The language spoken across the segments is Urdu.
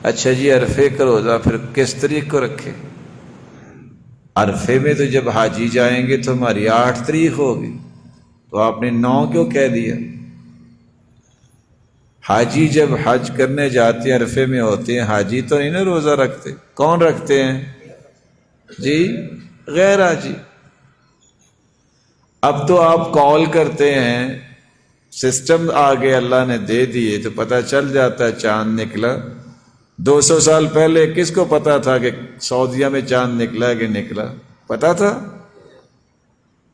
اچھا جی، عرفے کا روزہ پھر کس تاریخ کو رکھے؟ عرفے میں تو جب حاجی جائیں گے تو ہماری 8 تاریخ ہوگی، تو آپ نے 9 کیوں کہہ دیا؟ حاجی جب حج کرنے جاتے ہیں عرفے میں ہوتے ہیں، حاجی تو نہیں نا روزہ رکھتے، کون رکھتے ہیں جی؟ غیر حاجی۔ اب تو آپ کال کرتے ہیں، سسٹم آگے اللہ نے دے دیے تو پتہ چل جاتا ہے چاند نکلا۔ 200 سال پہلے کس کو پتا تھا کہ سعودیہ میں چاند نکلا کہ نکلا؟ پتا تھا؟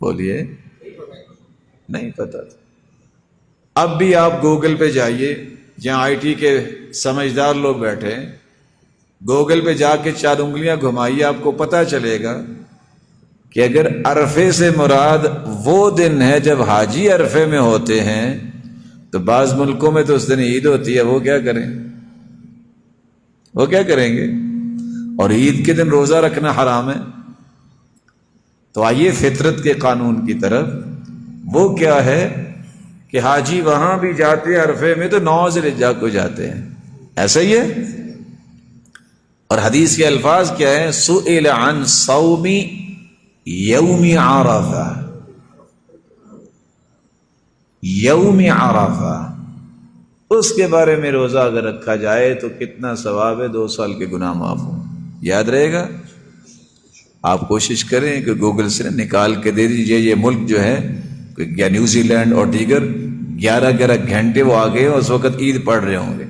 بولیے، نہیں پتا تھا۔ اب بھی آپ گوگل پہ جائیے، جہاں آئی ٹی کے سمجھدار لوگ بیٹھے ہیں، گوگل پہ جا کے 4 انگلیاں گھمائیے، آپ کو پتہ چلے گا کہ اگر عرفے سے مراد وہ دن ہے جب حاجی عرفے میں ہوتے ہیں، تو بعض ملکوں میں تو اس دن عید ہوتی ہے، وہ کیا کریں؟ وہ کیا کریں گے؟ اور عید کے دن روزہ رکھنا حرام ہے۔ تو آئیے فطرت کے قانون کی طرف۔ وہ کیا ہے کہ حاجی وہاں بھی جاتے ہیں عرفے میں تو 9 ذی الحجہ کو جاتے ہیں، ایسا ہی ہے۔ اور حدیث کے الفاظ کیا ہیں؟ سئل عن صوم یوم عرفہ، یوم عرفہ، اس کے بارے میں روزہ اگر رکھا جائے تو کتنا ثواب ہے، 2 سال کے گناہ معاف ہوں۔ یاد رہے گا؟ آپ کوشش کریں کہ گوگل سے نکال کے دے دیجئے یہ ملک جو ہے یا نیوزی لینڈ اور دیگر 11 گھنٹے وہ آگے ہیں، اس وقت عید پڑھ رہے ہوں گے،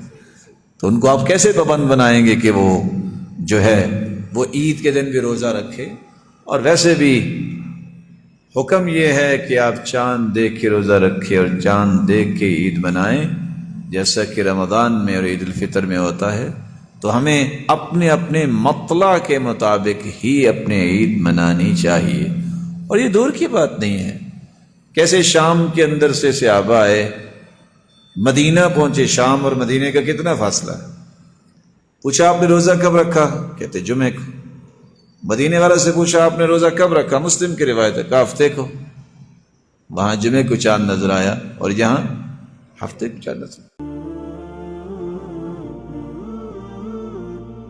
تو ان کو آپ کیسے پابند بنائیں گے کہ وہ جو ہے وہ عید کے دن بھی روزہ رکھے؟ اور ویسے بھی حکم یہ ہے کہ آپ چاند دیکھ کے روزہ رکھیں اور چاند دیکھ کے عید منائیں، جیسا کہ رمضان میں اور عید الفطر میں ہوتا ہے۔ تو ہمیں اپنے اپنے مطلع کے مطابق ہی اپنے عید منانی چاہیے، اور یہ دور کی بات نہیں ہے۔ کیسے شام کے اندر سے صحابہ آئے، مدینہ پہنچے، شام اور مدینہ کا کتنا فاصلہ ہے؟ پوچھا آپ نے روزہ کب رکھا؟ کہتے جمعے کو۔ مدینے والے سے پوچھا آپ نے روزہ کب رکھا؟ مسلم کی روایت ہے، کہا ہفتے کو۔ وہاں جمعے کو چاند نظر آیا اور یہاں ہفتے کو چاند نظر آیا۔